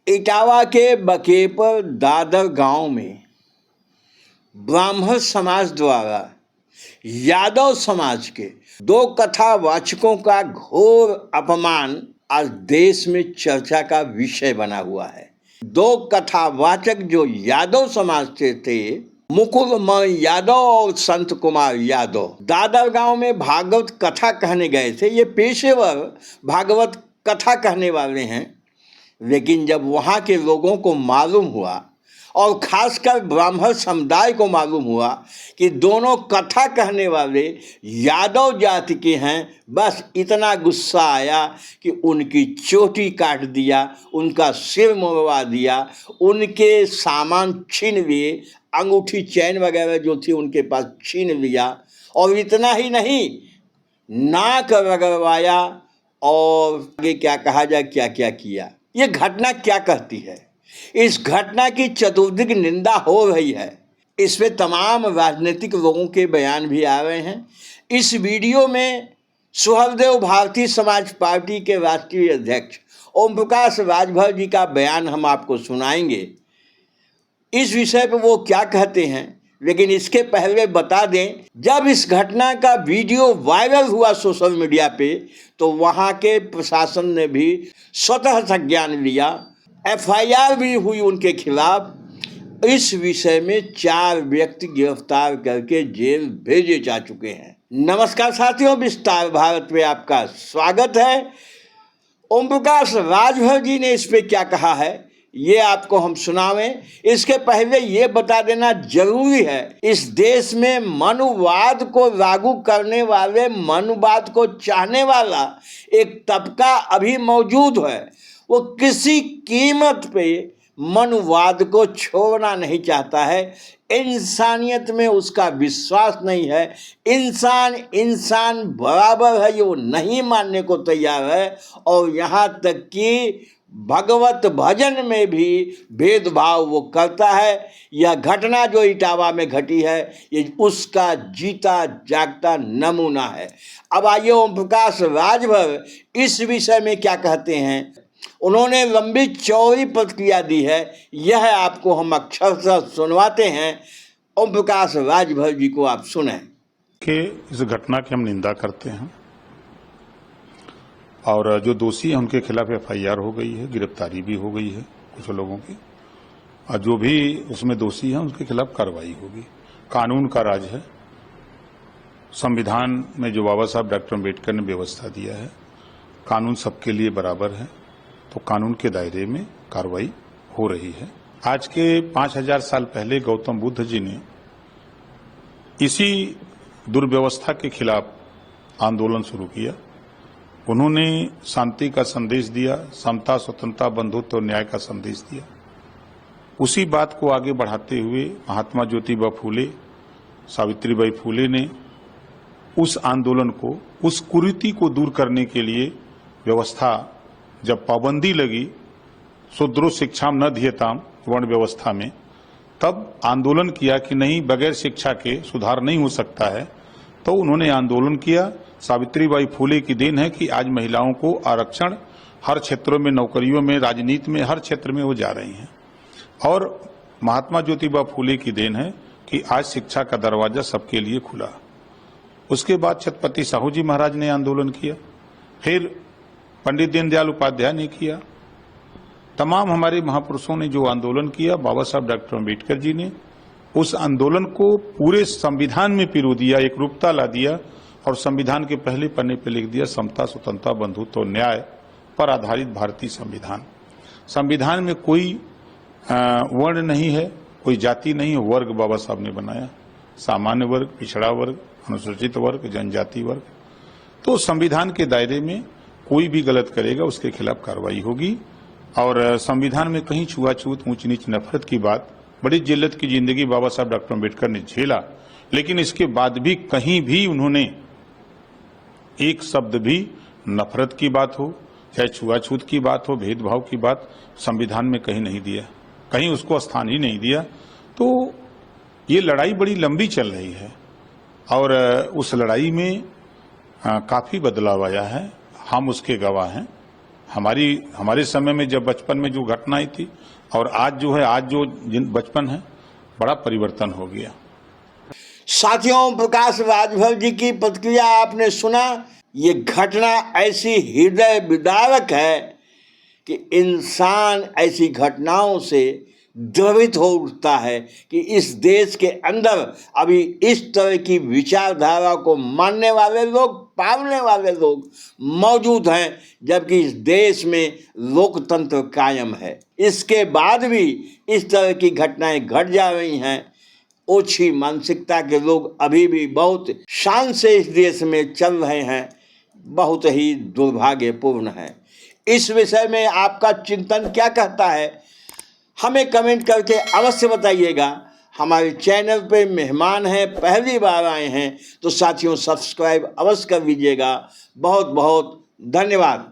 इटावा के बकेपर दादर गांव में ब्राह्मण समाज द्वारा यादव समाज के दो कथावाचकों का घोर अपमान आज देश में चर्चा का विषय बना हुआ है। दो कथावाचक जो यादव समाज से थे, मुकुल यादव और संत कुमार यादव, दादर गांव में भागवत कथा कहने गए थे। ये पेशेवर भागवत कथा कहने वाले हैं, लेकिन जब वहाँ के लोगों को मालूम हुआ और खासकर ब्राह्मण समुदाय को मालूम हुआ कि दोनों कथा कहने वाले यादव जाति के हैं, बस इतना गुस्सा आया कि उनकी चोटी काट दिया, उनका सिर मुड़वा दिया, उनके सामान छीन लिए, अंगूठी चैन वगैरह जो थी उनके पास छीन लिया, और इतना ही नहीं, नाक रगड़वाया और आगे क्या कहा जाए क्या क्या किया। ये घटना क्या कहती है? इस घटना की चतुर्दिक निंदा हो रही है। इसमें तमाम राजनीतिक लोगों के बयान भी आ रहे हैं। इस वीडियो में सुहृदेव भारतीय समाज पार्टी के राष्ट्रीय अध्यक्ष ओम प्रकाश राजभर जी का बयान हम आपको सुनाएंगे। इस विषय पर वो क्या कहते हैं, लेकिन इसके पहले बता दें, जब इस घटना का वीडियो वायरल हुआ सोशल मीडिया पे, तो वहाँ के प्रशासन ने भी स्वतः संज्ञान लिया, एफआईआर भी हुई उनके खिलाफ। इस विषय में 4 व्यक्ति गिरफ्तार करके जेल भेजे जा चुके हैं। नमस्कार साथियों, विस्तार भारत में आपका स्वागत है। ओम प्रकाश राजभर जी ने इस पे क्या कहा है ये आपको हम सुनावें। इसके पहले ये बता देना जरूरी है, इस देश में मनुवाद को लागू करने वाले, मनुवाद को चाहने वाला एक तबका अभी मौजूद है। वो किसी कीमत पे मनुवाद को छोड़ना नहीं चाहता है। इंसानियत में उसका विश्वास नहीं है। इंसान बराबर है, ये वो नहीं मानने को तैयार है, और यहाँ तक कि भगवत भजन में भी भेदभाव वो करता है। यह घटना जो इटावा में घटी है, ये उसका जीता जागता नमूना है। अब आइए ओम प्रकाश राजभर इस विषय में क्या कहते हैं। उन्होंने लंबी चौड़ी प्रतिक्रिया दी है, यह आपको हम अक्षरशः सुनवाते हैं। ओम प्रकाश राजभर जी को आप सुने। कि इस घटना की हम निंदा करते हैं और जो दोषी हैं उनके खिलाफ एफआईआर हो गई है, गिरफ्तारी भी हो गई है कुछ लोगों की, और जो भी उसमें दोषी हैं उनके खिलाफ कार्रवाई होगी। कानून का राज है। संविधान में जो बाबा साहब डॉक्टर अम्बेडकर ने व्यवस्था दिया है, कानून सबके लिए बराबर है, तो कानून के दायरे में कार्रवाई हो रही है। आज के 5000 साल पहले गौतम बुद्ध जी ने इसी दुर्व्यवस्था के खिलाफ आंदोलन शुरू किया। उन्होंने शांति का संदेश दिया, समता, स्वतंत्रता, बंधुत्व और न्याय का संदेश दिया। उसी बात को आगे बढ़ाते हुए महात्मा ज्योतिबा फूले, सावित्रीबाई फूले ने उस आंदोलन को, उस कुरीति को दूर करने के लिए व्यवस्था, जब पाबंदी लगी शूद्रो शिक्षाम न धियताम वर्ण व्यवस्था में, तब आंदोलन किया कि नहीं, बगैर शिक्षा के सुधार नहीं हो सकता है। तो उन्होंने आंदोलन किया। सावित्रीबाई फूले की देन है कि आज महिलाओं को आरक्षण हर क्षेत्रों में, नौकरियों में, राजनीति में, हर क्षेत्र में वो जा रही हैं। और महात्मा ज्योतिबा फूले की देन है कि आज शिक्षा का दरवाजा सबके लिए खुला। उसके बाद छत्रपति साहू जी महाराज ने आंदोलन किया, फिर पंडित दीनदयाल उपाध्याय ने किया। तमाम हमारे महापुरुषों ने जो आंदोलन किया, बाबा साहब डॉक्टर अम्बेडकर जी ने उस आंदोलन को पूरे संविधान में पिरो दिया, एक रूपता ला दिया, और संविधान के पहले पन्ने पर लिख दिया, समता, स्वतंत्रता, बंधुत्व और न्याय पर आधारित भारतीय संविधान। संविधान में कोई वर्ण नहीं है, कोई जाति नहीं है, वर्ग बाबा साहब ने बनाया, सामान्य वर्ग, पिछड़ा वर्ग, अनुसूचित वर्ग, जनजाति वर्ग। तो संविधान के दायरे में कोई भी गलत करेगा उसके खिलाफ कार्रवाई होगी। और संविधान में कहीं छुआछूत, ऊंच नीच, नफरत की बात, बड़ी जिल्लत की जिंदगी बाबा साहब डॉक्टर अम्बेडकर ने झेला, लेकिन इसके बाद भी कहीं भी उन्होंने एक शब्द भी नफरत की बात हो, चाहे छुआछूत की बात हो, भेदभाव की बात, संविधान में कहीं नहीं दिया, कहीं उसको स्थान ही नहीं दिया। तो ये लड़ाई बड़ी लंबी चल रही है और उस लड़ाई में काफी बदलाव आया है, हम उसके गवाह हैं। हमारे समय में जब बचपन में जो घटना आई थी और आज जो है, आज जो बचपन है, बड़ा परिवर्तन हो गया। साथियों, प्रकाश राजभर जी की प्रतिक्रिया आपने सुना। ये घटना ऐसी हृदय विदारक है कि इंसान ऐसी घटनाओं से द्रवित हो उठता है कि इस देश के अंदर अभी इस तरह की विचारधारा को मानने वाले लोग, पालने वाले लोग मौजूद हैं, जबकि इस देश में लोकतंत्र कायम है। इसके बाद भी इस तरह की घटनाएं घट जा रही हैं। ओछी मानसिकता के लोग अभी भी बहुत शान से इस देश में चल रहे हैं, बहुत ही दुर्भाग्यपूर्ण है। इस विषय में आपका चिंतन क्या कहता है, हमें कमेंट करके अवश्य बताइएगा। हमारे चैनल पे मेहमान हैं, पहली बार आए हैं, तो साथियों सब्सक्राइब अवश्य कर लीजिएगा। बहुत बहुत धन्यवाद।